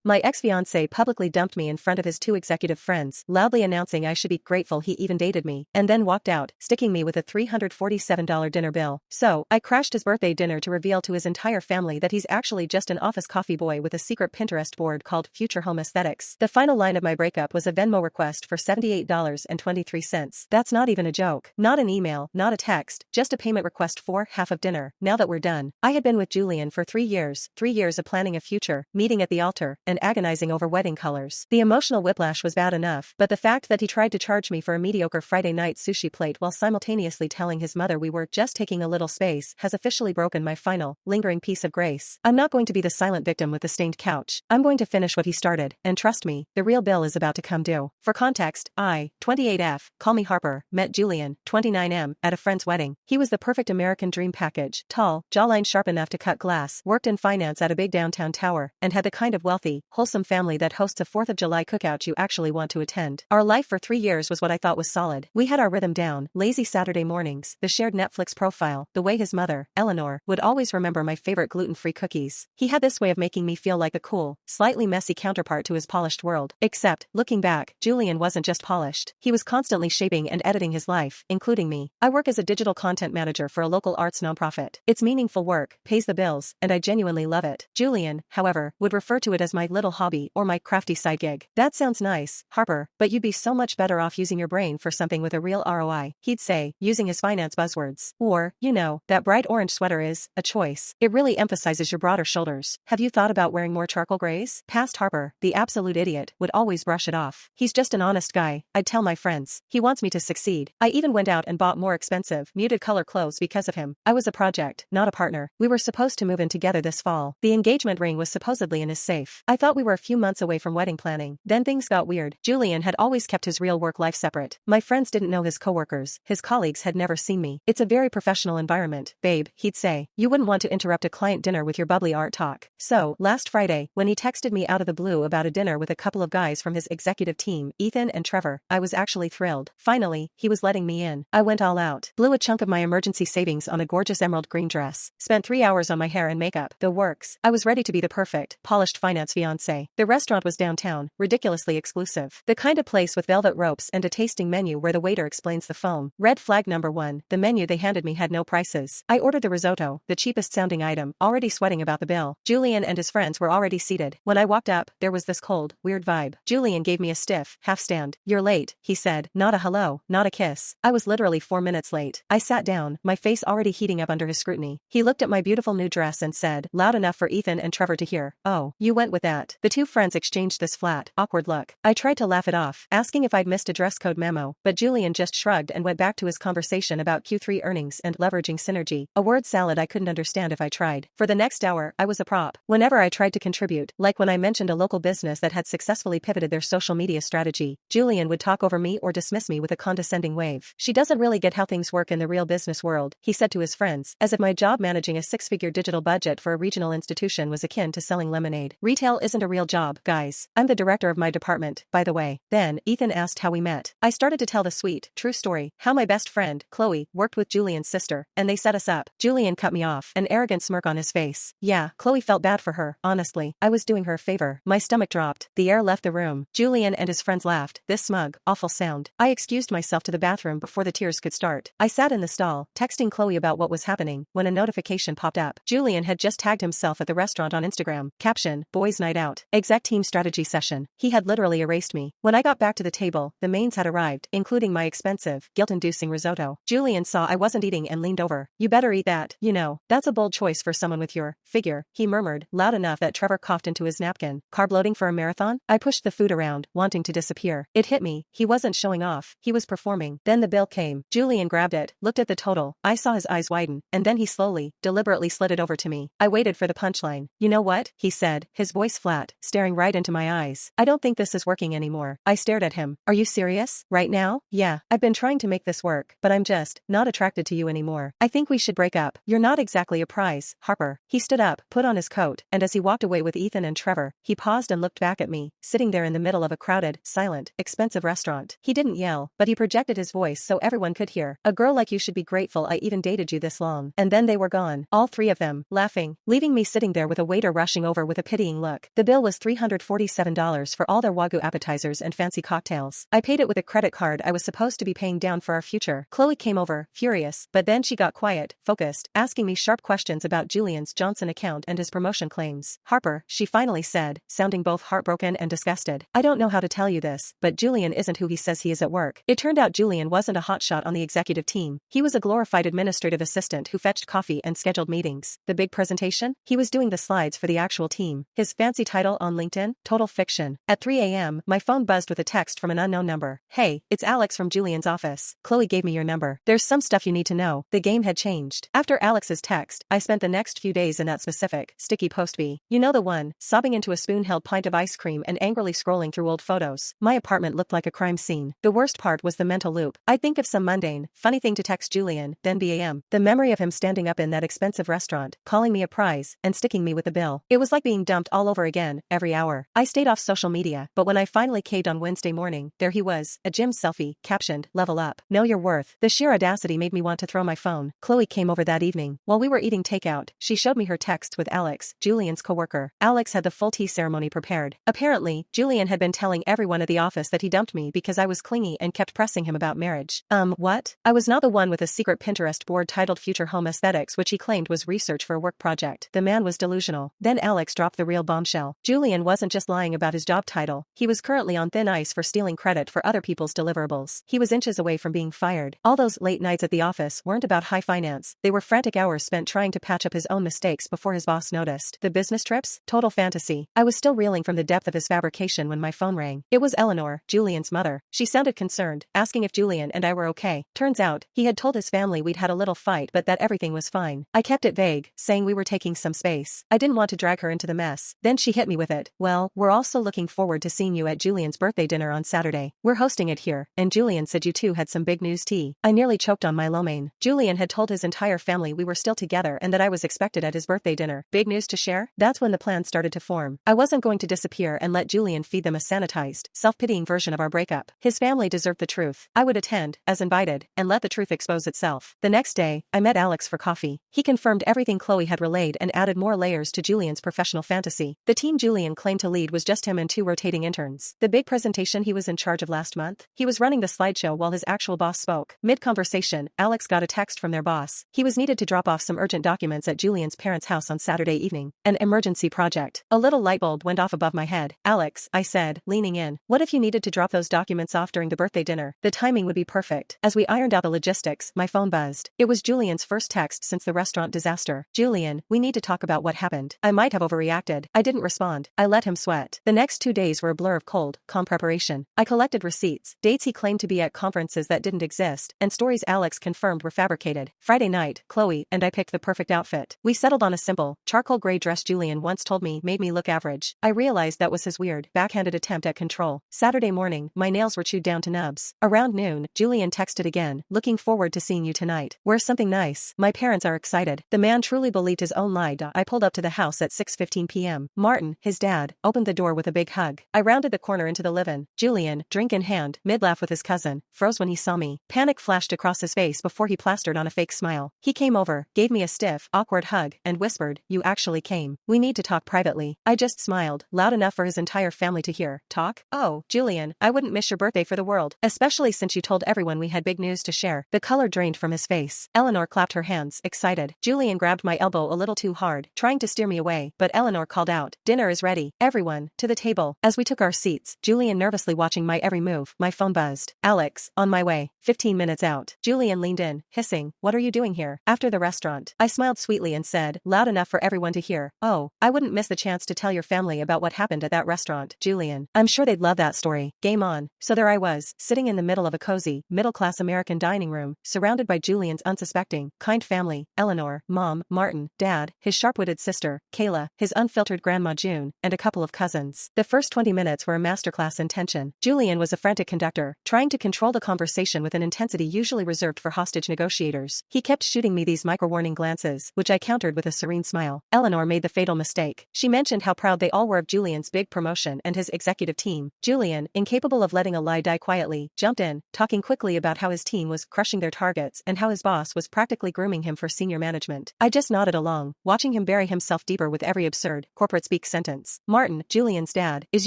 My ex-fiancé publicly dumped me in front of his two executive friends, loudly announcing I should be grateful he even dated me, and then walked out, sticking me with a $347 dinner bill. So, I crashed his birthday dinner to reveal to his entire family that he's actually just an office coffee boy with a secret Pinterest board called Future Home Aesthetics. The final line of my breakup was a Venmo request for $78.23. That's not even a joke. Not an email, not a text, just a payment request for half of dinner. Now that we're done. I had been with Julian for 3 years, 3 years of planning a future, meeting at the altar, and agonizing over wedding colors. The emotional whiplash was bad enough, but the fact that he tried to charge me for a mediocre Friday night sushi plate while simultaneously telling his mother we were just taking a little space has officially broken my final, lingering piece of grace. I'm not going to be the silent victim with the stained couch. I'm going to finish what he started, and trust me, the real bill is about to come due. For context, I, 28F, call me Harper, met Julian, 29M, at a friend's wedding. He was the perfect American dream package, tall, jawline sharp enough to cut glass, worked in finance at a big downtown tower, and had the kind of wealthy, wholesome family that hosts a 4th of July cookout you actually want to attend. Our life for 3 years was what I thought was solid. We had our rhythm down, lazy Saturday mornings, the shared Netflix profile, the way his mother, Eleanor, would always remember my favorite gluten-free cookies. He had this way of making me feel like a cool, slightly messy counterpart to his polished world. Except, looking back, Julian wasn't just polished. He was constantly shaping and editing his life, including me. I work as a digital content manager for a local arts nonprofit. It's meaningful work, pays the bills, and I genuinely love it. Julian, however, would refer to it as my little hobby or my crafty side gig. That sounds nice, Harper, but you'd be so much better off using your brain for something with a real ROI, he'd say, using his finance buzzwords. Or, you know, that bright orange sweater is a choice. It really emphasizes your broader shoulders. Have you thought about wearing more charcoal grays? Past Harper, the absolute idiot, would always brush it off. He's just an honest guy, I'd tell my friends. He wants me to succeed. I even went out and bought more expensive, muted color clothes because of him. I was a project, not a partner. We were supposed to move in together this fall. The engagement ring was supposedly in his safe. I thought we were a few months away from wedding planning. Then things got weird. Julian had always kept his real work life separate. My friends didn't know his coworkers. His colleagues had never seen me. It's a very professional environment, babe, he'd say. You wouldn't want to interrupt a client dinner with your bubbly art talk. So, last Friday, when he texted me out of the blue about a dinner with a couple of guys from his executive team, Ethan and Trevor, I was actually thrilled. Finally, he was letting me in. I went all out. Blew a chunk of my emergency savings on a gorgeous emerald green dress. Spent 3 hours on my hair and makeup. The works. I was ready to be the perfect, polished finance fiancé. The restaurant was downtown, ridiculously exclusive. The kind of place with velvet ropes and a tasting menu where the waiter explains the foam. Red flag number 1, the menu they handed me had no prices. I ordered the risotto, the cheapest sounding item, already sweating about the bill. Julian and his friends were already seated. When I walked up, there was this cold, weird vibe. Julian gave me a stiff, half stand. You're late, he said. Not a hello, not a kiss. I was literally 4 minutes late. I sat down, my face already heating up under his scrutiny. He looked at my beautiful new dress and said, loud enough for Ethan and Trevor to hear, oh, you went with that. The two friends exchanged this flat, awkward look. I tried to laugh it off, asking if I'd missed a dress code memo, but Julian just shrugged and went back to his conversation about Q3 earnings and leveraging synergy, a word salad I couldn't understand if I tried. For the next hour, I was a prop. Whenever I tried to contribute, like when I mentioned a local business that had successfully pivoted their social media strategy, Julian would talk over me or dismiss me with a condescending wave. She doesn't really get how things work in the real business world, he said to his friends, as if my job managing a 6-figure digital budget for a regional institution was akin to selling lemonade. Retail isn't a real job, guys. I'm the director of my department, by the way. Then, Ethan asked how we met. I started to tell the sweet, true story, how my best friend, Chloe, worked with Julian's sister, and they set us up. Julian cut me off, an arrogant smirk on his face. Yeah, Chloe felt bad for her, honestly. I was doing her a favor. My stomach dropped. The air left the room. Julian and his friends laughed. This smug, awful sound. I excused myself to the bathroom before the tears could start. I sat in the stall, texting Chloe about what was happening, when a notification popped up. Julian had just tagged himself at the restaurant on Instagram. Caption, boys night out. Exec team strategy session. He had literally erased me. When I got back to the table, the mains had arrived, including my expensive, guilt-inducing risotto. Julian saw I wasn't eating and leaned over. You better eat that, you know. That's a bold choice for someone with your figure, he murmured, loud enough that Trevor coughed into his napkin. Carb loading for a marathon? I pushed the food around, wanting to disappear. It hit me. He wasn't showing off. He was performing. Then the bill came. Julian grabbed it, looked at the total. I saw his eyes widen, and then he slowly, deliberately slid it over to me. I waited for the punchline. You know what? He said, his voice flat, staring right into my eyes. I don't think this is working anymore. I stared at him. Are you serious? Right now? Yeah, I've been trying to make this work, but I'm just not attracted to you anymore. I think we should break up. You're not exactly a prize, Harper. He stood up, put on his coat, and as he walked away with Ethan and Trevor, he paused and looked back at me, sitting there in the middle of a crowded, silent, expensive restaurant. He didn't yell, but he projected his voice so everyone could hear. A girl like you should be grateful I even dated you this long. And then they were gone. All three of them, laughing, leaving me sitting there with a waiter rushing over with a pitying look. The bill was $347 for all their Wagyu appetizers and fancy cocktails. I paid it with a credit card I was supposed to be paying down for our future. Chloe came over, furious, but then she got quiet, focused, asking me sharp questions about Julian's Johnson account and his promotion claims. Harper, she finally said, sounding both heartbroken and disgusted. I don't know how to tell you this, but Julian isn't who he says he is at work. It turned out Julian wasn't a hotshot on the executive team. He was a glorified administrative assistant who fetched coffee and scheduled meetings. The big presentation? He was doing the slides for the actual team. His fancy title on LinkedIn? Total fiction. At 3 a.m., my phone buzzed with a text from an unknown number. Hey, it's Alex from Julian's office. Chloe gave me your number. There's some stuff you need to know. The game had changed. After Alex's text, I spent the next few days in that specific, sticky post B. You know the one, sobbing into a spoon-held pint of ice cream and angrily scrolling through old photos. My apartment looked like a crime scene. The worst part was the mental loop. I'd think of some mundane, funny thing to text Julian, then BAM. The memory of him standing up in that expensive restaurant, calling me a prize, and sticking me with a bill. It was like being dumped all over again, every hour. I stayed off social media, but when I finally caved on Wednesday morning, there he was, a gym selfie, captioned, level up. Know your worth. The sheer audacity made me want to throw my phone. Chloe came over that evening. While we were eating takeout, she showed me her texts with Alex, Julian's coworker. Alex had the full tea ceremony prepared. Apparently, Julian had been telling everyone at the office that he dumped me because I was clingy and kept pressing him about marriage. What? I was not the one with a secret Pinterest board titled Future Home Aesthetics, which he claimed was research for a work project. The man was delusional. Then Alex dropped the real bombshell. Julian wasn't just lying about his job title. He was currently on thin ice for stealing credit for other people's deliverables. He was inches away from being fired. All those late nights at the office weren't about high finance. They were frantic hours spent trying to patch up his own mistakes before his boss noticed. The business trips? Total fantasy. I was still reeling from the depth of his fabrication when my phone rang. It was Eleanor, Julian's mother. She sounded concerned, asking if Julian and I were okay. Turns out, he had told his family we'd had a little fight but that everything was fine. I kept it vague, saying we were taking some space. I didn't want to drag her into the mess. Then she hit me with it. Well, we're also looking forward to seeing you at Julian's birthday dinner on Saturday. We're hosting it here, and Julian said you two had some big news tea. I nearly choked on my lo mein. Julian had told his entire family we were still together and that I was expected at his birthday dinner. Big news to share? That's when the plan started to form. I wasn't going to disappear and let Julian feed them a sanitized, self-pitying version of our breakup. His family deserved the truth. I would attend, as invited, and let the truth expose itself. The next day, I met Alex for coffee. He confirmed everything Chloe had relayed and added more layers to Julian's professional fantasy. The team Julian claimed to lead was just him and 2 rotating interns. The big presentation he was in charge of last month? He was running the slideshow while his actual boss spoke. Mid-conversation, Alex got a text from their boss. He was needed to drop off some urgent documents at Julian's parents' house on Saturday evening. An emergency project. A little light bulb went off above my head. Alex, I said, leaning in. What if you needed to drop those documents off during the birthday dinner? The timing would be perfect. As we ironed out the logistics, my phone buzzed. It was Julian's first text since the restaurant disaster. Julian, we need to talk about what happened. I might have overreacted. I didn't respond. I let him sweat. The next 2 days were a blur of cold, calm preparation. I collected receipts, dates he claimed to be at conferences that didn't exist, and stories Alex confirmed were fabricated. Friday night, Chloe and I picked the perfect outfit. We settled on a simple, charcoal gray dress Julian once told me made me look average. I realized that was his weird, backhanded attempt at control. Saturday morning, my nails were chewed down to nubs. Around noon, Julian texted again, looking forward to seeing you tonight. Wear something nice. My parents are excited. The man truly believed his own lie. I pulled up to the house at 6:15 p.m. Martin, his dad, opened the door with a big hug. I rounded the corner into the live-in. Julian, drink in hand, mid-laugh with his cousin, froze when he saw me. Panic flashed across his face before he plastered on a fake smile. He came over, gave me a stiff, awkward hug, and whispered, "You actually came. We need to talk privately." I just smiled, loud enough for his entire family to hear. Talk? Oh, Julian, I wouldn't miss your birthday for the world, especially since you told everyone we had big news to share. The color drained from his face. Eleanor clapped her hands, excited. Julian grabbed my elbow a little too hard, trying to steer me away, but Eleanor called out, "Dinner is ready. Everyone, to the table." As we took our seats, Julian nervously watching my every move, my phone buzzed. Alex, on my way. 15 minutes out. Julian leaned in, hissing, "What are you doing here?" After the restaurant, I smiled sweetly and said, loud enough for everyone to hear, "Oh, I wouldn't miss the chance to tell your family about what happened at that restaurant, Julian. I'm sure they'd love that story." Game on. So there I was, sitting in the middle of a cozy, middle-class American dining room, surrounded by Julian's unsuspecting, kind family, Eleanor, Mom, Martin, Dad, his sharp-witted sister, Kayla, his unfiltered grandma June, and a couple of cousins. The first 20 minutes were a masterclass in tension. Julian was a frantic conductor, trying to control the conversation with an intensity usually reserved for hostage negotiators. He kept shooting me these micro-warning glances, which I countered with a serene smile. Eleanor made the fatal mistake. She mentioned how proud they all were of Julian's big promotion and his executive team. Julian, incapable of letting a lie die quietly, jumped in, talking quickly about how his team was crushing their targets and how his boss was practically grooming him for senior management. I just nodded along, watching him bury himself deeper with every absurd, corporate speak speak sentence. Martin, Julian's dad, is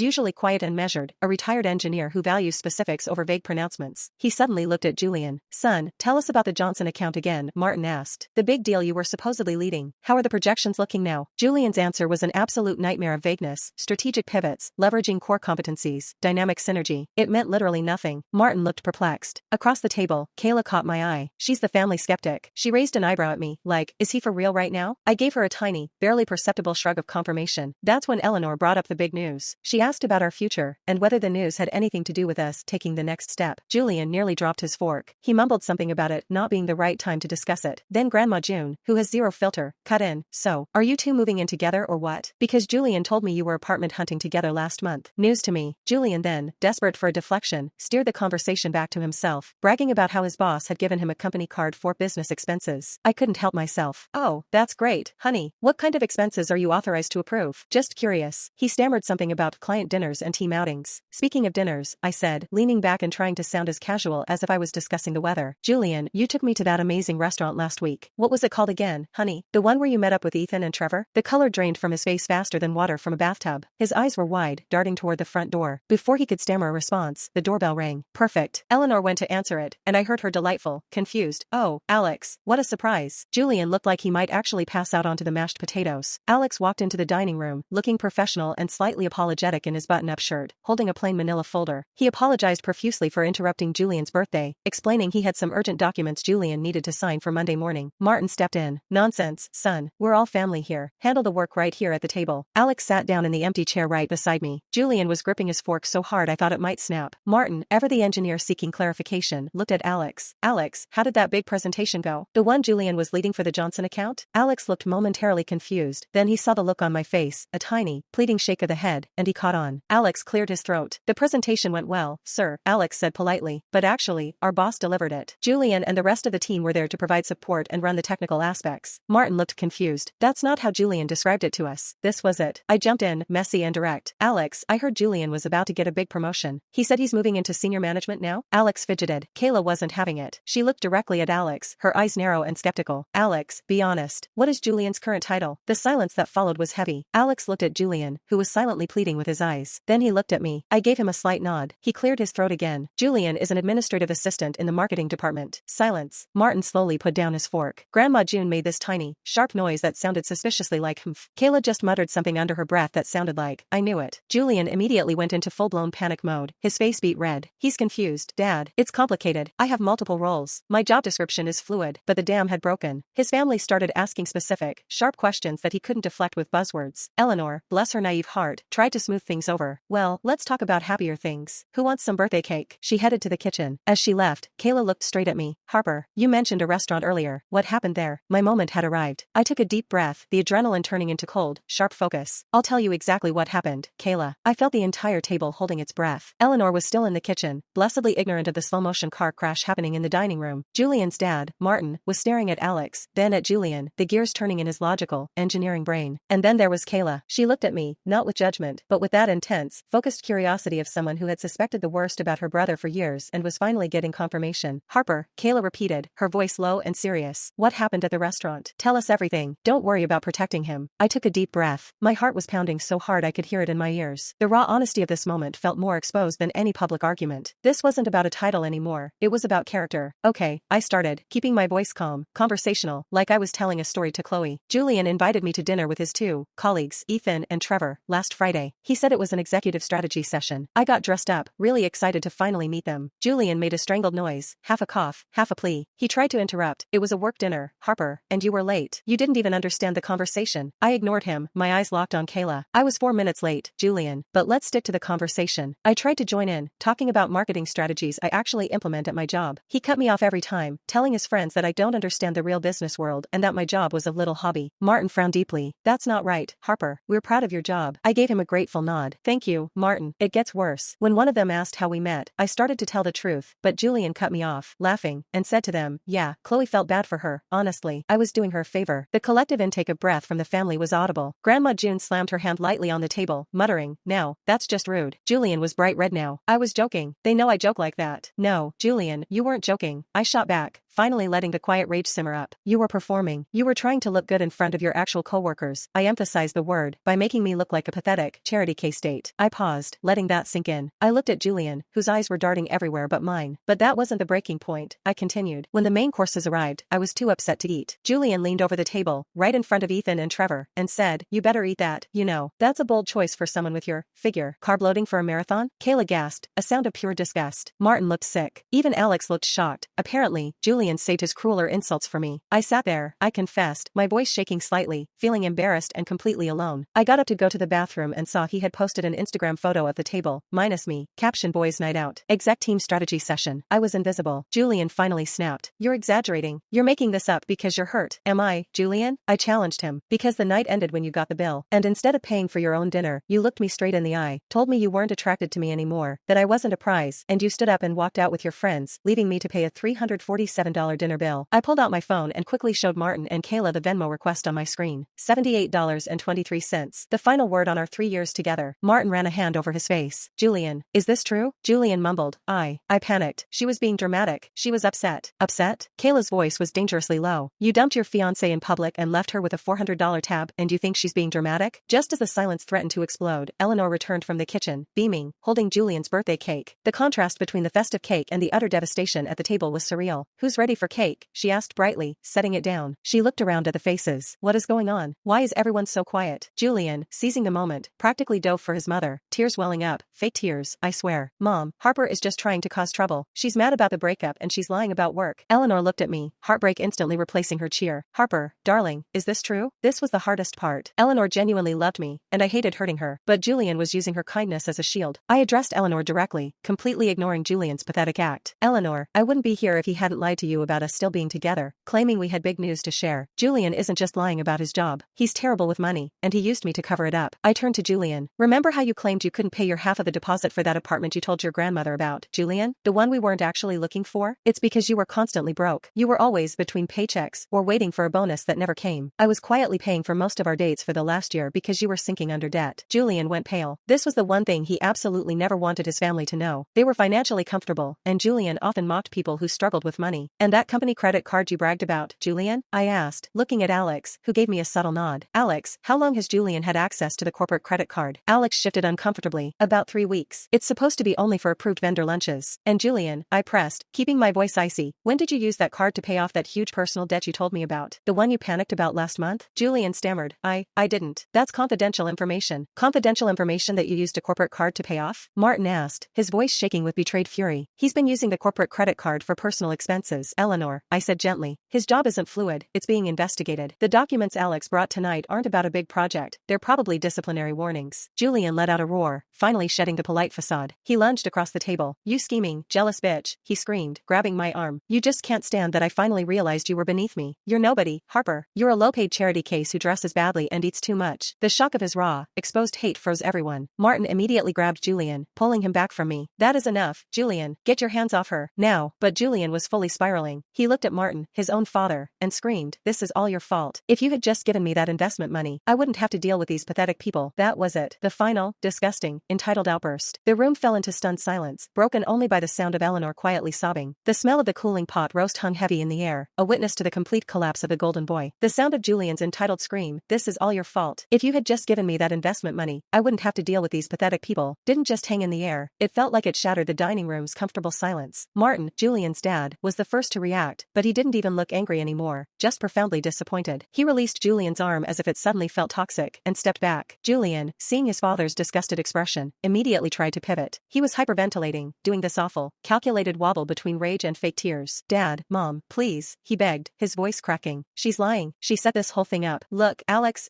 usually quiet and measured, a retired engineer who values specifics over vague pronouncements. He suddenly looked at Julian. Son, tell us about the Johnson account again, Martin asked. The big deal you were supposedly leading. How are the projections looking now? Julian's answer was an absolute nightmare of vagueness, strategic pivots, leveraging core competencies, dynamic synergy. It meant literally nothing. Martin looked perplexed. Across the table, Kayla caught my eye. She's the family skeptic. She raised an eyebrow at me, like, is he for real right now? I gave her a tiny, barely perceptible shrug of confirmation. That's when Eleanor brought up the big news. She asked about our future, and whether the news had anything to do with us taking the next step. Julian nearly dropped his fork. He mumbled something about it not being the right time to discuss it. Then Grandma June, who has zero filter, cut in. So, are you two moving in together or what? Because Julian told me you were apartment hunting together last month. News to me. Julian then, desperate for a deflection, steered the conversation back to himself, bragging about how his boss had given him a company card for business expenses. I couldn't help myself. Oh, that's great, honey. What kind of expenses are you authorized to approve? Just curious. He stammered something about client dinners and team outings. Speaking of dinners, I said, leaning back and trying to sound as casual as if I was discussing the weather. Julian, you took me to that amazing restaurant last week. What was it called again, honey? The one where you met up with Ethan and Trevor? The color drained from his face faster than water from a bathtub. His eyes were wide, darting toward the front door. Before he could stammer a response, the doorbell rang. Perfect. Eleanor went to answer it, and I heard her delightful, confused, "Oh, Alex, what a surprise." Julian looked like he might actually pass out onto the mashed potatoes. Alex walked into the dining room, looking professional and slightly apologetic in his button-up shirt, holding a plain manila folder. He apologized profusely for interrupting Julian's birthday, explaining he had some urgent documents Julian needed to sign for Monday morning. Martin stepped in. Nonsense, son. We're all family here. Handle the work right here at the table. Alex sat down in the empty chair right beside me. Julian was gripping his fork so hard I thought it might snap. Martin, ever the engineer seeking clarification, looked at Alex. Alex, how did that big presentation go? The one Julian was leading for the Johnson account? Alex looked momentarily confused. Then he saw the look on my face, a tiny, pleading shake of the head, and he caught on. Alex cleared his throat. The presentation went well, sir, Alex said politely, but actually, our boss delivered it. Julian and the rest of the team were there to provide support and run the technical aspects. Martin looked confused. That's not how Julian described it to us. This was it. I jumped in, messy and direct. Alex, I heard Julian was about to get a big promotion. He said he's moving into senior management now? Alex fidgeted. Kayla wasn't having it. She looked directly at Alex, her eyes narrow and skeptical. Alex, be honest. What is Julian's current title? The silence that followed was heavy. Alex looked at Julian, who was silently pleading with his eyes. Then he looked at me. I gave him a slight nod. He cleared his throat again. Julian is an administrative assistant in the marketing department. Silence. Martin slowly put down his fork. Grandma June made this tiny, sharp noise that sounded suspiciously like humph. Kayla just muttered something under her breath that sounded like, I knew it. Julian immediately went into full-blown panic mode. His face beat red. He's confused. Dad, it's complicated. I have multiple roles. My job description is fluid, but the dam had broken. His family started asking specific, sharp questions that he couldn't deflect with buzzwords. Eleanor, bless her naive heart, tried to smooth things over. Well, let's talk about happier things. Who wants some birthday cake? She headed to the kitchen. As she left, Kayla looked straight at me. Harper, you mentioned a restaurant earlier. What happened there? My moment had arrived. I took a deep breath, the adrenaline turning into cold, sharp focus. I'll tell you exactly what happened, Kayla. I felt the entire table holding its breath. Eleanor was still in the kitchen, blessedly ignorant of the slow-motion car crash happening in the dining room. Julian's dad, Martin, was staring at Alex, then at Julian, the gears turning in his logical, engineering brain. And then there was Kayla. She looked at me, not with judgment, but with that intense, focused curiosity of someone who had suspected the worst about her brother for years and was finally getting confirmation. Harper, Kayla repeated, her voice low and serious. What happened at the restaurant? Tell us everything. Don't worry about protecting him. I took a deep breath. My heart was pounding so hard I could hear it in my ears. The raw honesty of this moment felt more exposed than any public argument. This wasn't about a title anymore. It was about character. Okay, I started, keeping my voice calm, conversational, like I was telling a story to Chloe. Julian invited me to dinner with his two colleagues, Ethan and Trevor, last Friday. He said it was an executive strategy session. I got dressed up, really excited to finally meet them. Julian made a strangled noise, half a cough, half a plea. He tried to interrupt. It was a work dinner, Harper, and you were late. You didn't even understand the conversation. I ignored him, my eyes locked on Kayla. I was 4 minutes late, Julian, but let's stick to the conversation. I tried to join in, talking about marketing strategies I actually implement at my job. He cut me off every time, telling his friends that I don't understand the real business world and that my job was a little hobby. Martin frowned deeply. That's not right, Harper. We're proud of your job. I gave him a grateful nod. Thank you, Martin. It gets worse. When one of them asked how we met, I started to tell the truth, but Julian cut me off, laughing, and said to them, yeah, Chloe felt bad for her. Honestly, I was doing her a favor. The collective intake of breath from the family was audible. Grandma June slammed her hand lightly on the table, muttering, now, that's just rude. Julian was bright red now. I was joking. They know I joke like that. No, Julian, you weren't joking. I shot back, finally letting the quiet rage simmer up. You were performing. You were trying to look good in front of your actual coworkers. I emphasized the word by making me look like a pathetic charity case date. I paused, letting that sink in. I looked at Julian, whose eyes were darting everywhere but mine. But that wasn't the breaking point, I continued. When the main courses arrived, I was too upset to eat. Julian leaned over the table, right in front of Ethan and Trevor, and said, "You better eat that, you know. That's a bold choice for someone with your figure. Carb loading for a marathon?" Kayla gasped, a sound of pure disgust. Martin looked sick. Even Alex looked shocked. Apparently, Julian saved his crueler insults for me. I sat there, I confessed, my voice shaking slightly, feeling embarrassed and completely alone. I got up to go to the bathroom and saw he had posted an Instagram photo of the table, minus me, caption boys night out. Exec team strategy session. I was invisible. Julian finally snapped. "You're exaggerating. You're making this up because you're hurt." "Am I, Julian?" I challenged him. "Because the night ended when you got the bill. And instead of paying for your own dinner, you looked me straight in the eye, told me you weren't attracted to me anymore, that I wasn't a prize, and you stood up and walked out with your friends, leaving me to pay a $347 dinner bill." I pulled out my phone and quickly showed Martin and Kayla the Venmo request on my screen. $78.23. The final word on our 3 years together. Martin ran a hand over his face. "Julian, is this true?" Julian mumbled. I panicked. She was being dramatic. She was upset. Upset? Kayla's voice was dangerously low. "You dumped your fiancé in public and left her with a $400 tab, and you think she's being dramatic?" Just as the silence threatened to explode, Eleanor returned from the kitchen, beaming, holding Julian's birthday cake. The contrast between the festive cake and the utter devastation at the table was surreal. "Who's ready for cake?" she asked brightly, setting it down. She looked around at the faces. "What is going on? Why is everyone so quiet?" Julian, seizing the moment, practically dove for his mother, tears welling up, fake tears, I swear. "Mom, Harper is just trying to cause trouble. She's mad about the breakup and she's lying about work." Eleanor looked at me, heartbreak instantly replacing her cheer. "Harper, darling, is this true?" This was the hardest part. Eleanor genuinely loved me, and I hated hurting her, but Julian was using her kindness as a shield. I addressed Eleanor directly, completely ignoring Julian's pathetic act. "Eleanor, I wouldn't be here if he hadn't lied to you about us still being together, claiming we had big news to share. Julian isn't just lying about his job. He's terrible with money, and he used me to cover it up." I turned to Julian. "Remember how you claimed you couldn't pay your half of the deposit for that apartment you told your grandmother about, Julian? The one we weren't actually looking for? It's because you were constantly broke. You were always between paychecks or waiting for a bonus that never came. I was quietly paying for most of our dates for the last year because you were sinking under debt." Julian went pale. This was the one thing he absolutely never wanted his family to know. They were financially comfortable, and Julian often mocked people who struggled with money. "And that company credit card you bragged about, Julian?" I asked, looking at Alex, who gave me a subtle nod. "Alex, how long has Julian had access to the corporate credit card?" Alex shifted uncomfortably. "About 3 weeks. It's supposed to be only for approved vendor lunches." "And Julian," I pressed, keeping my voice icy, "when did you use that card to pay off that huge personal debt you told me about? The one you panicked about last month?" Julian stammered. I didn't. That's confidential information." "Confidential information that you used a corporate card to pay off?" Martin asked, his voice shaking with betrayed fury. "He's been using the corporate credit card for personal expenses, Eleanor," I said gently. "His job isn't fluid, it's being investigated. The documents Alex brought tonight aren't about a big project, they're probably disciplinary warnings." Julian let out a roar, finally shedding the polite facade. He lunged across the table. "You scheming, jealous bitch," he screamed, grabbing my arm. "You just can't stand that I finally realized you were beneath me. You're nobody, Harper. You're a low-paid charity case who dresses badly and eats too much." The shock of his raw, exposed hate froze everyone. Martin immediately grabbed Julian, pulling him back from me. "That is enough, Julian. Get your hands off her, now." But Julian was fully spiraling. He looked at Martin, his own father, and screamed, "This is all your fault. If you had just given me that investment money, I wouldn't have to deal with these pathetic people." That was it. The final, disgusting, entitled outburst. The room fell into stunned silence, broken only by the sound of Eleanor quietly sobbing. The smell of the cooling pot roast hung heavy in the air, a witness to the complete collapse of the golden boy. The sound of Julian's entitled scream, "This is all your fault. If you had just given me that investment money, I wouldn't have to deal with these pathetic people," didn't just hang in the air. It felt like it shattered the dining room's comfortable silence. Martin, Julian's dad, was the first to react, but he didn't even look angry anymore, just profoundly disappointed. He released Julian's arm as if it suddenly felt toxic, and stepped back. Julian, seeing his father's disgusted expression, immediately tried to pivot. He was hyperventilating, doing this awful, calculated wobble between rage and fake tears. "Dad, Mom, please," he begged, his voice cracking. "She's lying. She set this whole thing up. Look, Alex,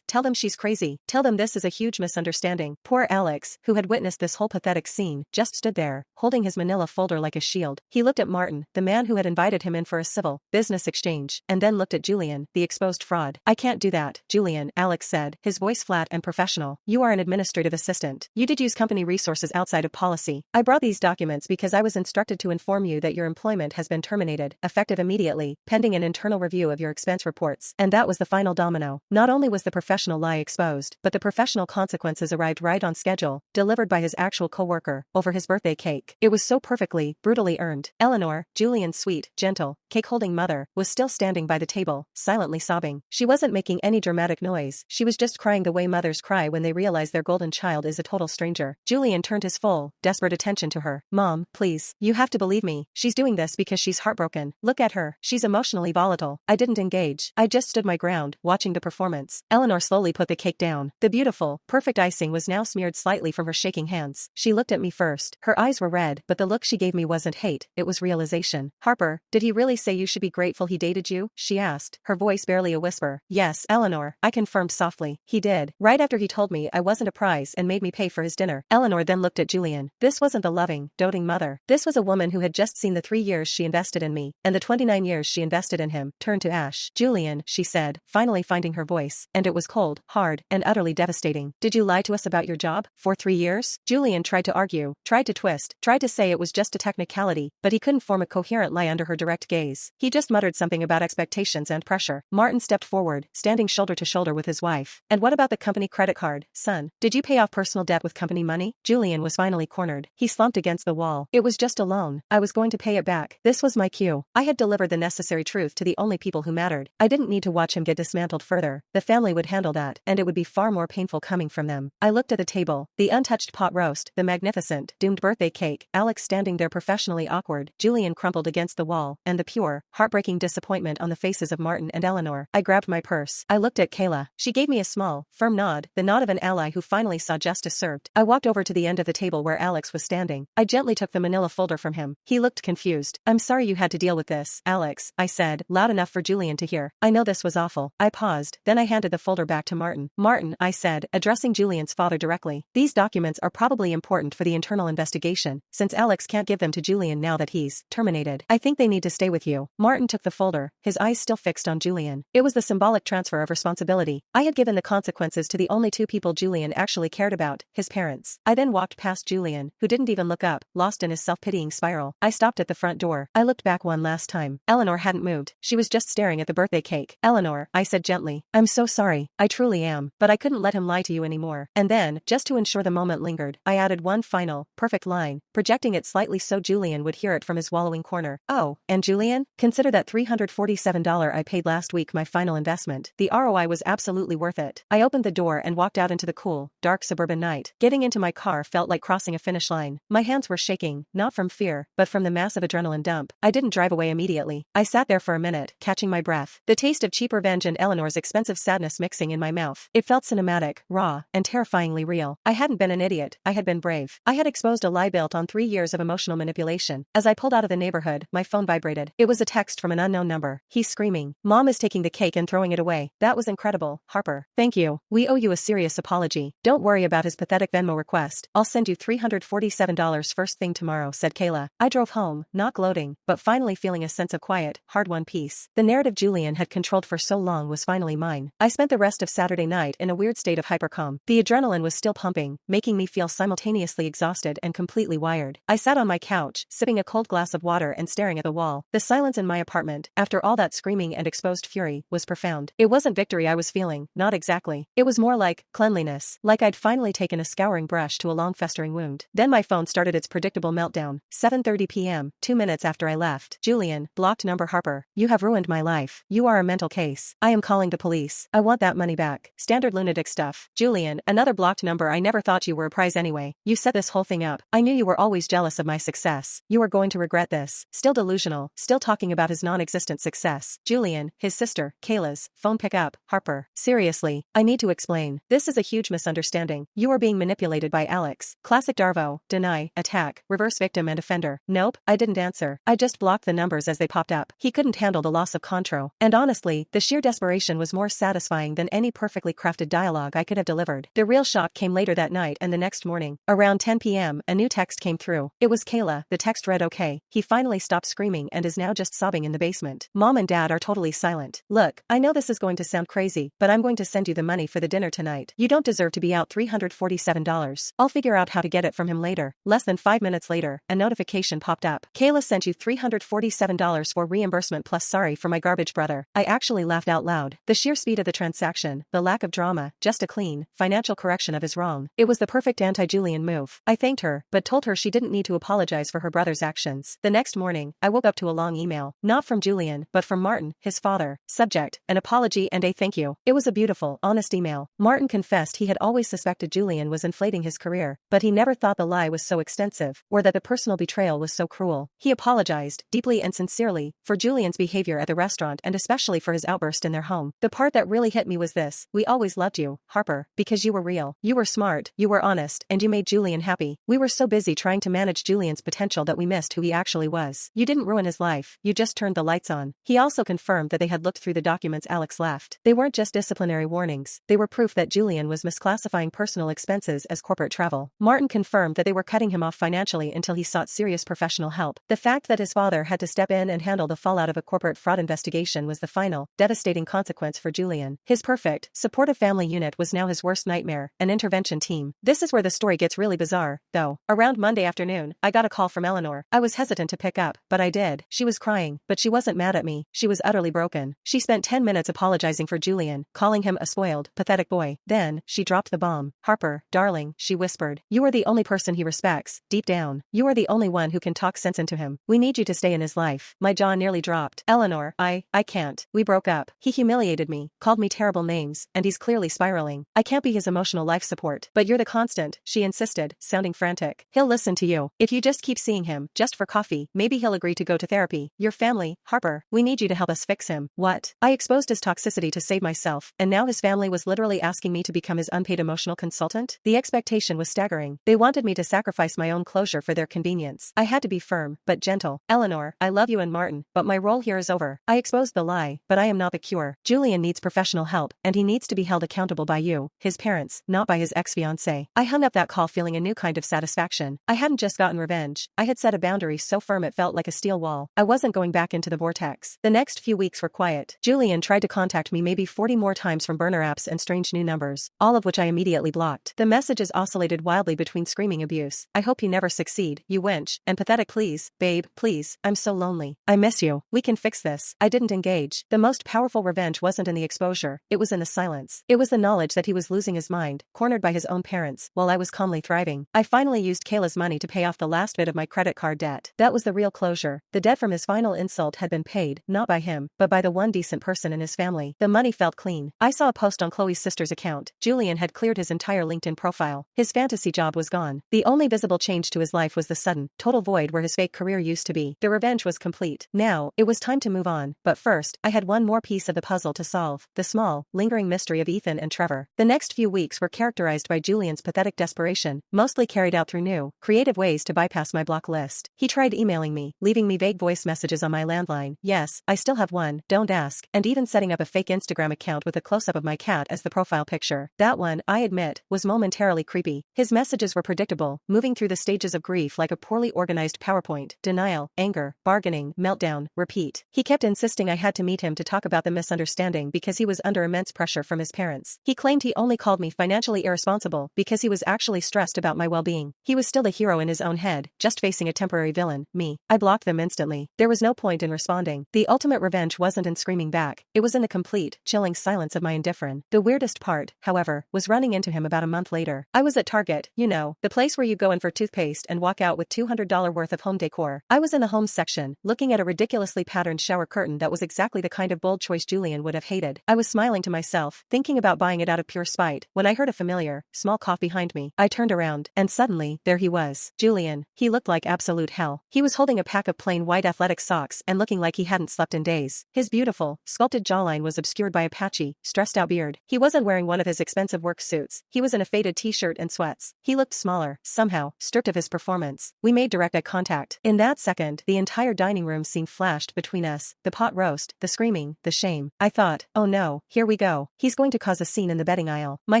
tell them she's crazy. Tell them this is a huge misunderstanding." Poor Alex, who had witnessed this whole pathetic scene, just stood there, holding his manila folder like a shield. He looked at Martin, the man who had invited him in for a civil business exchange, and then looked at Julian, the exposed fraud. "I can't do that, Julian," Alex said, his voice flat and professional. "You are an administrative assistant. You did use company resources outside of policy. I brought these documents because I was instructed to inform you that your employment has been terminated, effective immediately, pending an internal review of your expense reports." And that was the final domino. Not only was the professional lie exposed, but the professional consequences arrived right on schedule, delivered by his actual co-worker, over his birthday cake. It was so perfectly, brutally earned. Eleanor, Julian's sweet, gentle, cake-holding mother, was still standing by the table, silently sobbing. She wasn't making any dramatic noise, she was just crying the way mothers cry when they realize their golden child is a total stranger. Julian turned his full, desperate attention to her. "Mom, please. You have to believe me. She's doing this because she's heartbroken. Look at her. She's emotionally volatile." I didn't engage. I just stood my ground, watching the performance. Eleanor slowly put the cake down. The beautiful, perfect icing was now smeared slightly from her shaking hands. She looked at me first. Her eyes were red, but the look she gave me wasn't hate, it was realization. "Harper, did he really say you should be grateful he dated you?" she asked, her voice barely a whisper. "Yes, Eleanor," I confirmed softly. "He did. Right after he told me I wasn't a prize and made me pay for his dinner." Eleanor then looked at Julian. This wasn't the loving, doting mother. This was a woman who had just seen the 3 years she invested in me, and the 29 years she invested in him, turned to ash. "Julian," she said, finally finding her voice, and it was cold, hard, and utterly devastating. "Did you lie to us about your job? For 3 years?" Julian tried to argue, tried to twist, tried to say it was just a technicality, but he couldn't form a coherent lie under her direct gaze. He just muttered something about expectations and pressure. Martin stepped forward, standing shoulder to shoulder with his wife. "And what about the company credit card, son? Did you pay off personal debt with company money?" Julian was finally cornered. He slumped against the wall. "It was just a loan. I was going to pay it back. This was my cue." I had delivered the necessary truth to the only people who mattered. I didn't need to watch him get dismantled further. The family would handle that, and it would be far more painful coming from them. I looked at the table, the untouched pot roast, the magnificent, doomed birthday cake, Alex standing there professionally awkward, Julian crumpled against the wall, and the pure, heartbreaking disappointment on the faces of Martin and Eleanor. I grabbed my purse. I looked at Kayla. She gave me a small, firm nod, the nod of an ally who finally saw justice served. I walked over to the end of the table where Alex was standing. I gently took the manila folder from him. He looked confused. "I'm sorry you had to deal with this, Alex," I said, loud enough for Julian to hear. "I know this was awful." I paused, then I handed the folder back to Martin. "Martin," I said, addressing Julian's father directly, "these documents are probably important for the internal investigation, since Alex can't give them to Julian now that he's terminated. I think they need to stay with you." Martin took the folder, his eyes still fixed on Julian. It was the symbolic transfer of responsibility. I had given the consequences to the only two people Julian actually cared about, his parents. I then walked past Julian, who didn't even look up, lost in his self-pitying spiral. I stopped at the front door. I looked back one last time. Eleanor hadn't moved. She was just staring at the birthday cake. "Eleanor," I said gently, "I'm so sorry. I truly am. But I couldn't let him lie to you anymore." And then, just to ensure the moment lingered, I added one final, perfect line, projecting it slightly so Julian would hear it from his wallowing corner. "Oh, and Julian, consider that $347 I paid last week my final investment. The ROI was absolutely worth it." I opened the door and walked out into the cool, dark suburban night. Getting into my car felt like crossing a finish line. My hands were shaking, not from fear, but from the massive adrenaline dump. I didn't drive away immediately. I sat there for a minute, catching my breath, the taste of cheap revenge and Eleanor's expensive sadness mixing in my mouth. It felt cinematic, raw, and terrifyingly real. I hadn't been an idiot, I had been brave. I had exposed a lie built on 3 years of emotional manipulation. As I pulled out of the neighborhood, my phone vibrated. It was a text from an unknown number. He's screaming, "Mom is taking the cake and throwing it away. That was incredible, Harper. Thank you. We owe you a serious apology. Don't worry about his pathetic Venmo request. I'll send you $347 first thing tomorrow," said Kayla. I drove home, not gloating, but finally feeling a sense of quiet, hard-won peace. The narrative Julian had controlled for so long was finally mine. I spent the rest of Saturday night in a weird state of hypercalm. The adrenaline was still pumping, making me feel simultaneously exhausted and completely wired. I sat on my couch, sipping a cold glass of water and staring at the wall. The silence in my apartment, after all that screaming and exposed fury, was profound. It wasn't victory I was feeling, not exactly. It was more like cleanliness, like I'd finally taken a scouring brush to a long festering wound. Then my phone started its predictable meltdown. 7:30 p.m., 2 minutes after I left. "Julian, blocked number Harper. You have ruined my life. You are a mental case. I am calling the police. I want that money back." Standard lunatic stuff. "Julian, another blocked number. I never thought you were a prize anyway. You set this whole thing up. I knew you were always jealous of my success. You are going to regret this." Still delusional, still talking about his non-existent success. Julian, his sister, Kayla's, phone pick up. "Harper, seriously, I need to explain. This is a huge misunderstanding. You are being manipulated by Alex." Classic Darvo, deny, attack, reverse victim and offender. Nope, I didn't answer. I just blocked the numbers as they popped up. He couldn't handle the loss of control. And honestly, the sheer desperation was more satisfying than any perfectly crafted dialogue I could have delivered. The real shock came later that night and the next morning. Around 10 p.m., a new text came through. It was Kayla. The text read, "Okay. He finally stopped screaming and is now just sobbing in the basement. Mom and Dad are totally silent. Look, I know this is going to sound crazy, but I'm going to send you the money for the dinner tonight. You don't deserve to be out $347. I'll figure out how to get it from him later." Less than 5 minutes later, a notification popped up. "Kayla sent you $347 for reimbursement plus sorry for my garbage brother." I actually laughed out loud. The sheer speed of the transaction, the lack of drama, just a clean, financial correction of his wrong. It was the perfect anti-Julian move. I thanked her, but told her she didn't need to apologize for her brother's actions. The next morning, morning, I woke up to a long email. Not from Julian, but from Martin, his father. Subject: an apology and a thank you. It was a beautiful, honest email. Martin confessed he had always suspected Julian was inflating his career, but he never thought the lie was so extensive, or that the personal betrayal was so cruel. He apologized, deeply and sincerely, for Julian's behavior at the restaurant and especially for his outburst in their home. The part that really hit me was this: we always loved you, Harper, because you were real. You were smart, you were honest, and you made Julian happy. We were so busy trying to manage Julian's potential that we missed who he actually was. You didn't ruin his life, you just turned the lights on. He also confirmed that they had looked through the documents Alex left. They weren't just disciplinary warnings, they were proof that Julian was misclassifying personal expenses as corporate travel. Martin confirmed that they were cutting him off financially until he sought serious professional help. The fact that his father had to step in and handle the fallout of a corporate fraud investigation was the final, devastating consequence for Julian. His perfect, supportive family unit was now his worst nightmare, an intervention team. This is where the story gets really bizarre, though. Around Monday afternoon, I got a call from Eleanor. I was hesitant to pick up, but I did. She was crying, but she wasn't mad at me. She was utterly broken. She spent 10 minutes apologizing for Julian, calling him a spoiled, pathetic boy. Then, she dropped the bomb. Harper, darling, she whispered. You are the only person he respects, deep down. You are the only one who can talk sense into him. We need you to stay in his life. My jaw nearly dropped. Eleanor, I can't. We broke up. He humiliated me, called me terrible names, and he's clearly spiraling. I can't be his emotional life support. But you're the constant, she insisted, sounding frantic. He'll listen to you. If you just keep seeing him, just for coffee, maybe he'll agree to go to therapy. Your family, Harper, we need you to help us fix him. What? I exposed his toxicity to save myself, and now his family was literally asking me to become his unpaid emotional consultant? The expectation was staggering. They wanted me to sacrifice my own closure for their convenience. I had to be firm, but gentle. Eleanor, I love you and Martin, but my role here is over. I exposed the lie, but I am not the cure. Julian needs professional help, and he needs to be held accountable by you, his parents, not by his ex-fiancé. I hung up that call feeling a new kind of satisfaction. I hadn't just gotten revenge. I had set a boundary so firm it felt like a steel wall. I wasn't going back into the vortex. The next few weeks were quiet. Julian tried to contact me maybe 40 more times from burner apps and strange new numbers, all of which I immediately blocked. The messages oscillated wildly between screaming abuse, I hope you never succeed, you wench, and pathetic please, babe, please, I'm so lonely. I miss you. We can fix this. I didn't engage. The most powerful revenge wasn't in the exposure, it was in the silence. It was the knowledge that he was losing his mind, cornered by his own parents, while I was calmly thriving. I finally used Kayla's money to pay off the last bit of my credit card debt. That was the real closure. The debt from his final insult had been paid, not by him, but by the one decent person in his family. The money felt clean. I saw a post on Chloe's sister's account. Julian had cleared his entire LinkedIn profile. His fantasy job was gone. The only visible change to his life was the sudden, total void where his fake career used to be. The revenge was complete. Now, it was time to move on. But first, I had one more piece of the puzzle to solve: the small, lingering mystery of Ethan and Trevor. The next few weeks were characterized by Julian's pathetic desperation, mostly carried out through new, creative ways to bypass my block list. He tried emailing me, leaving me vague voice messages on my landline. Yes, I still have one, don't ask, and even setting up a fake Instagram account with a close-up of my cat as the profile picture. That one, I admit, was momentarily creepy. His messages were predictable, moving through the stages of grief like a poorly organized PowerPoint: denial, anger, bargaining, meltdown, repeat. He kept insisting I had to meet him to talk about the misunderstanding because he was under immense pressure from his parents. He claimed he only called me financially irresponsible because he was actually stressed about my well-being. He was still the hero in his own head, just facing a temporary villain, me. I blocked them instantly. There was no point in responding. The ultimate revenge wasn't in screaming back. It was in the complete, chilling silence of my indifference. The weirdest part, however, was running into him about a month later. I was at Target, you know, the place where you go in for toothpaste and walk out with $200 worth of home decor. I was in the home section, looking at a ridiculously patterned shower curtain that was exactly the kind of bold choice Julian would have hated. I was smiling to myself, thinking about buying it out of pure spite, when I heard a familiar, small cough behind me. I turned around, and suddenly, there he was. Julian. He looked like absolute hell. He was holding a pack of plain white athletic socks and looking like he hadn't slept in days. His beautiful, sculpted jawline was obscured by a patchy, stressed-out beard. He wasn't wearing one of his expensive work suits. He was in a faded t-shirt and sweats. He looked smaller, somehow, stripped of his performance. We made direct eye contact. In that second, the entire dining room scene flashed between us: the pot roast, the screaming, the shame. I thought, oh no, here we go. He's going to cause a scene in the betting aisle. My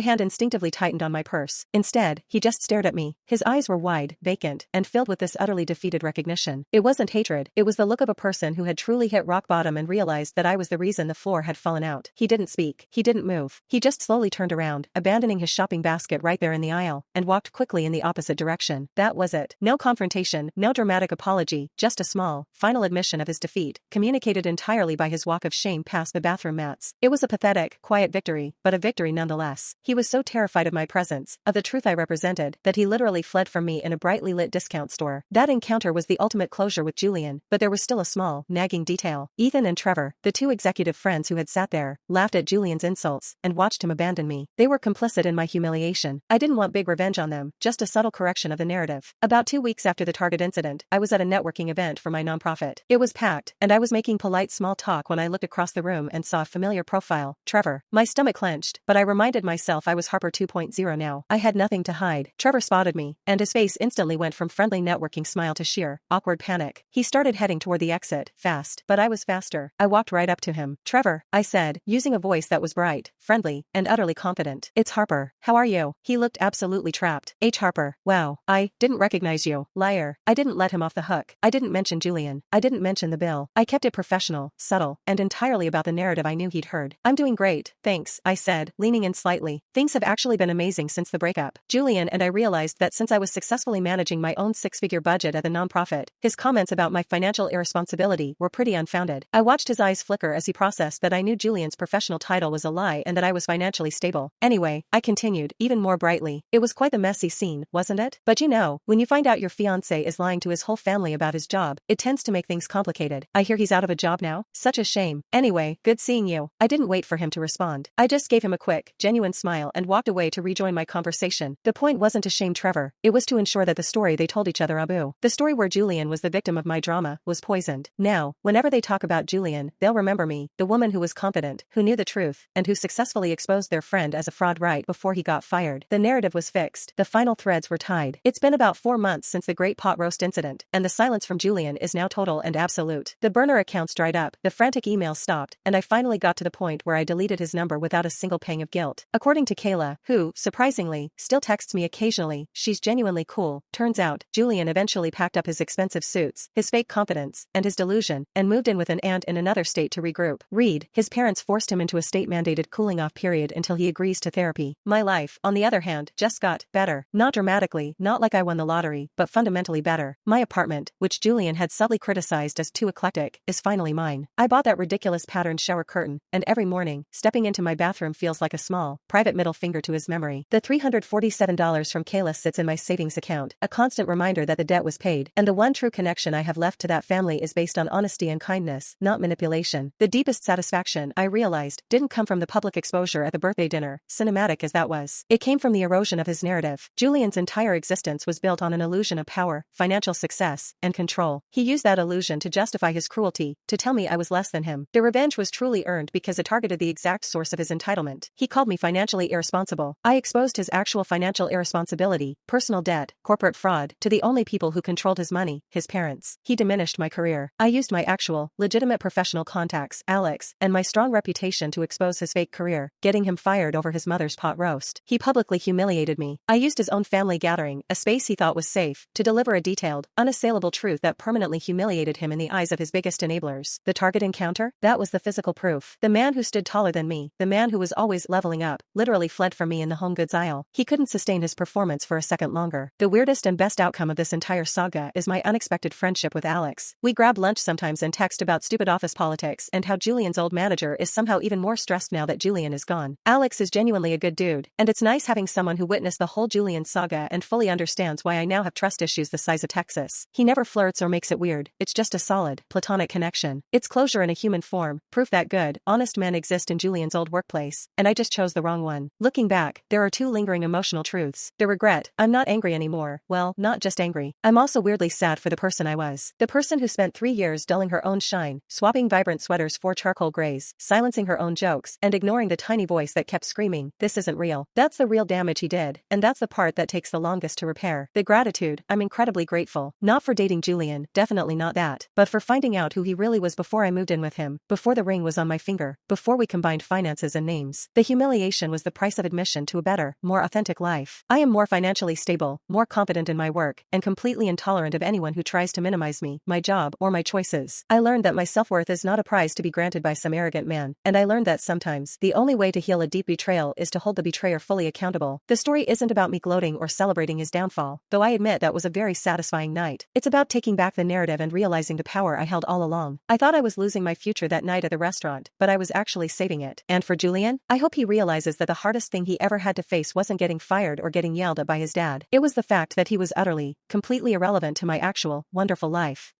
hand instinctively tightened on my purse. Instead, he just stared at me. His eyes were wide, vacant, and filled with this utterly defeated recognition. It wasn't hatred, it was the look of a person who had truly hit rock bottom and realized that I was the reason the floor had fallen out. He didn't speak. He didn't move. He just slowly turned around, abandoning his shopping basket right there in the aisle, and walked quickly in the opposite direction. That was it. No confrontation, no dramatic apology, just a small, final admission of his defeat, communicated entirely by his walk of shame past the bathroom mats. It was a pathetic, quiet victory, but a victory nonetheless. He was so terrified of my presence, of the truth I represented, that he literally fled from me in a brightly lit discount store. That encounter was the ultimate closure closure with Julian, but there was still a small, nagging detail. Ethan and Trevor, the two executive friends who had sat there, laughed at Julian's insults and watched him abandon me. They were complicit in my humiliation. I didn't want big revenge on them, just a subtle correction of the narrative. About 2 weeks after the Target incident, I was at a networking event for my nonprofit. It was packed, and I was making polite small talk when I looked across the room and saw a familiar profile, Trevor. My stomach clenched, but I reminded myself I was Harper 2.0 now. I had nothing to hide. Trevor spotted me, and his face instantly went from friendly networking smile to sheer, awkward panic. He started heading toward the exit, fast, but I was faster. I walked right up to him. "Trevor," I said, using a voice that was bright, friendly, and utterly confident. "It's Harper. How are you?" He looked absolutely trapped. "H. Harper. Wow. I didn't recognize you." Liar. I didn't let him off the hook. I didn't mention Julian. I didn't mention the bill. I kept it professional, subtle, and entirely about the narrative I knew he'd heard. "I'm doing great, thanks," I said, leaning in slightly. "Things have actually been amazing since the breakup." Julian and I realized that since I was successfully managing my own six-figure budget at the nonprofit, his comments about my financial irresponsibility were pretty unfounded. I watched his eyes flicker as he processed that I knew Julian's professional title was a lie and that I was financially stable. "Anyway," I continued, even more brightly, "it was quite the messy scene, wasn't it? But you know, when you find out your fiancé is lying to his whole family about his job, it tends to make things complicated. I hear he's out of a job now? Such a shame. Anyway, good seeing you." I didn't wait for him to respond. I just gave him a quick, genuine smile and walked away to rejoin my conversation. The point wasn't to shame Trevor, it was to ensure that the story they told each other, the story where Julian was the victim of my drama, was poisoned. Now, whenever they talk about Julian, they'll remember me, the woman who was confident, who knew the truth, and who successfully exposed their friend as a fraud right before he got fired. The narrative was fixed. The final threads were tied. It's been about 4 months since the Great Pot Roast incident, and the silence from Julian is now total and absolute. The burner accounts dried up, the frantic emails stopped, and I finally got to the point where I deleted his number without a single pang of guilt. According to Kayla, who, surprisingly, still texts me occasionally, she's genuinely cool. Turns out, Julian eventually packed up his expensive suits, his fake confidence, and his delusion, and moved in with an aunt in another state to regroup. Read, his parents forced him into a state-mandated cooling-off period until he agrees to therapy. My life, on the other hand, just got better. Not dramatically, not like I won the lottery, but fundamentally better. My apartment, which Julian had subtly criticized as too eclectic, is finally mine. I bought that ridiculous patterned shower curtain, and every morning, stepping into my bathroom feels like a small, private middle finger to his memory. The $347 from Kayla sits in my savings account, a constant reminder that the debt was paid, and the one true connection I have left to that family is based on honesty and kindness, not manipulation. The deepest satisfaction, I realized, didn't come from the public exposure at the birthday dinner, cinematic as that was. It came from the erosion of his narrative. Julian's entire existence was built on an illusion of power, financial success, and control. He used that illusion to justify his cruelty, to tell me I was less than him. The revenge was truly earned because it targeted the exact source of his entitlement. He called me financially irresponsible. I exposed his actual financial irresponsibility, personal debt, corporate fraud, to the only people who controlled his money, his parents. He diminished my career. I used my actual, legitimate professional contacts, Alex, and my strong reputation to expose his fake career, getting him fired over his mother's pot roast. He publicly humiliated me. I used his own family gathering, a space he thought was safe, to deliver a detailed, unassailable truth that permanently humiliated him in the eyes of his biggest enablers. The Target encounter? That was the physical proof. The man who stood taller than me, the man who was always leveling up, literally fled from me in the home goods aisle. He couldn't sustain his performance for a second longer. The weirdest and best outcome of this entire saga is my unexpected friendship with Alex. We grab lunch sometimes and text about stupid office politics and how Julian's old manager is somehow even more stressed now that Julian is gone. Alex is genuinely a good dude, and it's nice having someone who witnessed the whole Julian saga and fully understands why I now have trust issues the size of Texas. He never flirts or makes it weird, it's just a solid, platonic connection. It's closure in a human form, proof that good, honest men exist in Julian's old workplace, and I just chose the wrong one. Looking back, there are two lingering emotional truths. The regret, I'm not angry anymore, well, not just angry. I'm also weirdly sad for the person I was. The person who spent 3 years dulling her own shine, swapping vibrant sweaters for charcoal grays, silencing her own jokes, and ignoring the tiny voice that kept screaming, "This isn't real." That's the real damage he did, and that's the part that takes the longest to repair. The gratitude, I'm incredibly grateful. Not for dating Julian, definitely not that, but for finding out who he really was before I moved in with him, before the ring was on my finger, before we combined finances and names. The humiliation was the price of admission to a better, more authentic life. I am more financially stable, more confident in my work, and completely intolerant of anyone who tries to minimize me, my job, or my choices. I learned that my self-worth is not a prize to be granted by some arrogant man, and I learned that sometimes, the only way to heal a deep betrayal is to hold the betrayer fully accountable. The story isn't about me gloating or celebrating his downfall, though I admit that was a very satisfying night. It's about taking back the narrative and realizing the power I held all along. I thought I was losing my future that night at the restaurant, but I was actually saving it. And for Julian, I hope he realizes that the hardest thing he ever had to face wasn't getting fired or getting yelled at by his dad. It was the fact that he was utterly, completely irrelevant to my actual, wonderful life.